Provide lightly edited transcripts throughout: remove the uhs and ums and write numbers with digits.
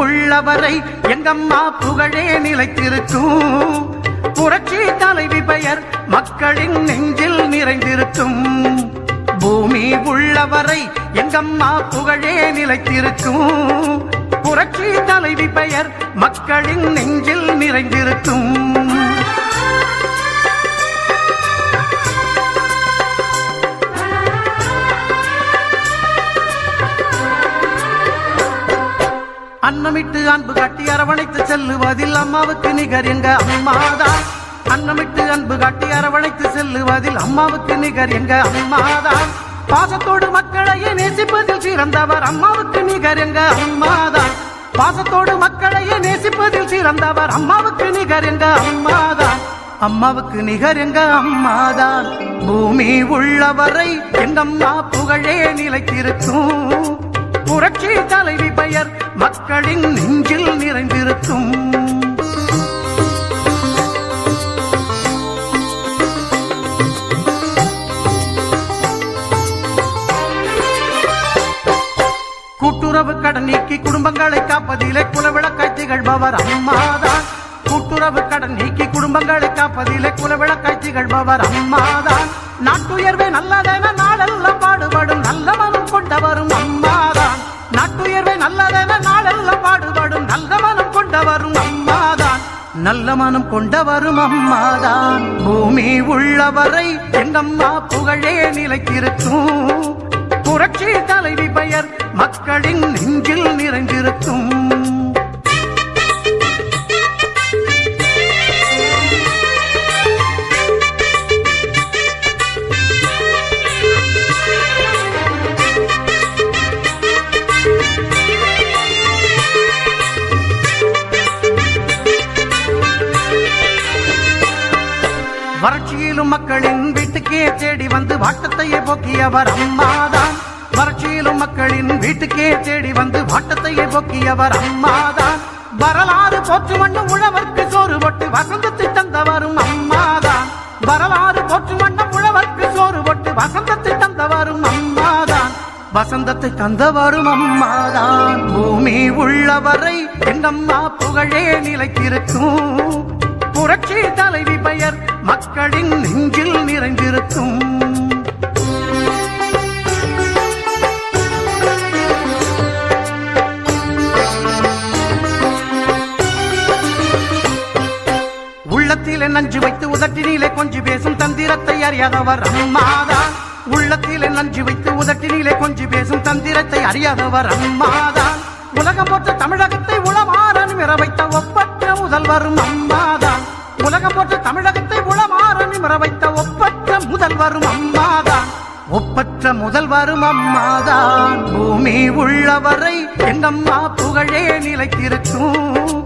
உள்ளவரை எங்கம்மா புகழே நிலைத்திருக்கும். புரட்சி தலைவி பெயர் மக்களின் நெஞ்சில் நிறைந்திருக்கும். பூமி உள்ளவரை எங்கம்மா புகழே நிலைத்திருக்கும். புரட்சி தலைவி பெயர் மக்களின் நெஞ்சில் நிறைந்திருக்கும். அன்னமிட்டு அன்பு காட்டி அரவணைத்து செல்லுவதில் அம்மாவுக்கு நிகர் எங்க அம்மாதான். அன்னமிட்டு அன்பு காட்டி அரவணைத்து செல்லுவதில் அம்மாவுக்கு நிகர் எங்க அம்மாதான். பாசத்தோடு மக்களையே நேசிப்பதில் சிறந்தவர் அம்மாவுக்கு நிகர் எங்க அம்மாதான். பாசத்தோடு மக்களையே நேசிப்பதில் சிறந்தவர் அம்மாவுக்கு நிகர் எங்க அம்மாதான். அம்மாவுக்கு நிகர் எங்க அம்மாதான். பூமி உள்ளவரை எங்கம்மா புகழே நிலைத்திருக்கும். புரட்சி தலைவி பெயர் மக்களின் நெஞ்சில் நிறைந்திருக்கும். கூட்டுறவு கடன் நீக்கி குடும்பங்களை காப்பதிலே குலவிளக்காய் திகழ்பவர் அம்மாதான். கூட்டுறவு கடன் நீக்கி குடும்பங்களை காப்பதிலே குலவிளக்காய் திகழ்பவர் அம்மாதான். நாட்டுயர்வே நல்லதென நாளெல்லாம் பாடுபடும் நல்ல மனம் கொண்டவரும் அம்மாதான். நாட்டுயர்வே நல்லதென நாளெல்லாம் பாடுபடும் நல்ல மனம் கொண்டவரும் அம்மாதான். நல்ல மனம் கொண்டவரும் அம்மாதான். பூமி உள்ளவரை எங்கம்மா புகழே நிலைத்திருக்கும். புரட்சி தலைவி பெயர் மக்களின் நெஞ்சில் நிறைந்திருக்கும். வறட்சியிலும் மக்களின் வீட்டுக்கே தேடி வந்து வாட்டத்தையே போக்கியவர் அம்மாதான். வறட்சியிலும் மக்களின் வீட்டுக்கே தேடி வந்து வாட்டத்தையே போக்கியவர் அம்மாதான். வரலாறு போற்று வண்ணம் உழவர்க்கு சோறு போட்டு வசந்தத்தை தந்தவரும் அம்மாதான். வரலாறு போற்று வண்ணம் உழவர்க்கு சோறு போட்டு வசந்தத்தை தந்தவரும் அம்மாதான். வசந்தத்தை தந்தவரும் அம்மாதான். பூமி உள்ளவரை எங்கம்மா புகழே நிலைத்திருக்கும். புரட்சி தலைவி பெயர் மக்களின் நெஞ்சில் நிறைந்திருக்கும். உள்ளத்திலே நஞ்சு வைத்து உதட்டினிலே கொஞ்சி பேசும் தந்திரத்தை அறியாதவர் அம்மாதான். உள்ளத்திலே நஞ்சு வைத்து உதட்டினிலே கொஞ்சி பேசும் தந்திரத்தை அறியாதவர் அம்மாதான். உலகம் போற்ற தமிழகத்தை உளமாற நிமிர வைத்த ஒப்பற்ற முதல்வரும் அம்மாதான். உலகம் போற்ற தமிழகத்தை உளமாற நிமிர வைத்த ஒப்பற்ற முதல்வரும் அம்மாதான். ஒப்பற்ற முதல்வரும் அம்மாதான். பூமி உள்ளவரை எங்கம்மா புகழே நிலைத்திருக்கும்.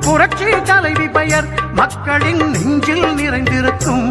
புரட்சி தலைவி பெயர் மக்களின் நெஞ்சில் நிறைந்திருக்கும்.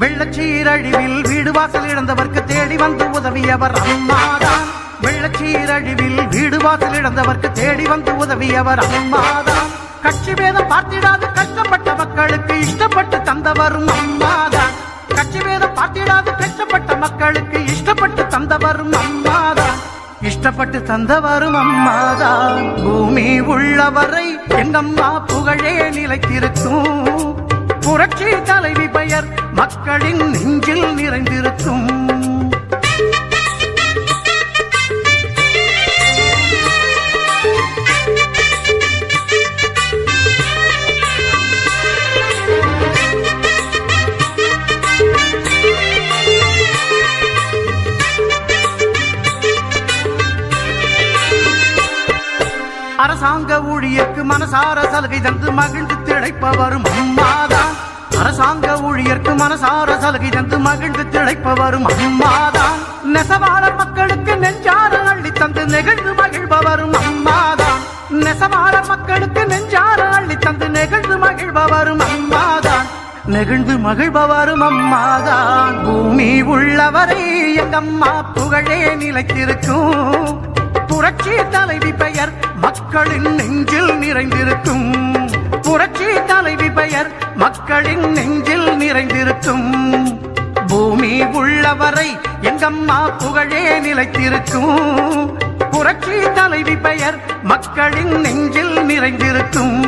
வெள்ளச்சீரழிவில் வீடு வாசல் இழந்தவர்க்கு தேடி வந்து உதவியவர் அம்மாதான். வெள்ளச்சீரழிவில் வீடு வாசல் இழந்தவர்க்கு தேடி வந்து உதவியவர் அம்மாதான். கட்சி பேதம் பார்த்திடாது கஷ்டப்பட்ட மக்களுக்கு இஷ்டப்பட்டு தந்தவரும் அம்மாதான். கட்சி பேதம் பார்த்திடாது கஷ்டப்பட்ட மக்களுக்கு இஷ்டப்பட்டு தந்தவரும் அம்மாதான். இஷ்டப்பட்டு தந்தவரும் அம்மாதான். பூமி உள்ளவரை எங்கம்மா புகழே நிலைத்திருக்கும். புரட்சி தலைவி பெயர் மக்களின் நெஞ்சில் நிறைந்திருக்கும். அரசாங்க ஊழியர்க்கு மனசார சலுகை தந்து மகிழ்ந்து திளைப்பவரும் அம்மாதான். அரசாங்க ஊழியர்க்கு மனசார சலுகை தந்து மகிழ்ந்து திளைப்பவரும் அம்மாதான். நெசவாளர் மக்களுக்கு நெஞ்சார அள்ளி தந்து நெகிழ்ந்து மகிழ்பவரும் அம்மாதான். நெசவாளர் மக்களுக்கு நெஞ்சார அள்ளி தந்து நெகிழ்ந்து மகிழ்பவரும் அம்மாதான். நெகிழ்ந்து மகிழ்பவரும் அம்மாதான். பூமி உள்ளவரை எங்கம்மா புகழே நிலைத்திருக்கும். புரட்சி தலைவி பெயர் மக்களின் நெஞ்சில் நிறைந்திருக்கும். புரட்சி தலைவி பெயர் மக்களின் நெஞ்சில் நிறைந்திருக்கும். பூமி உள்ளவரை எங்கம்மா புகழே நிலைத்திருக்கும். புரட்சி தலைவி பெயர் மக்களின் நெஞ்சில் நிறைந்திருக்கும்.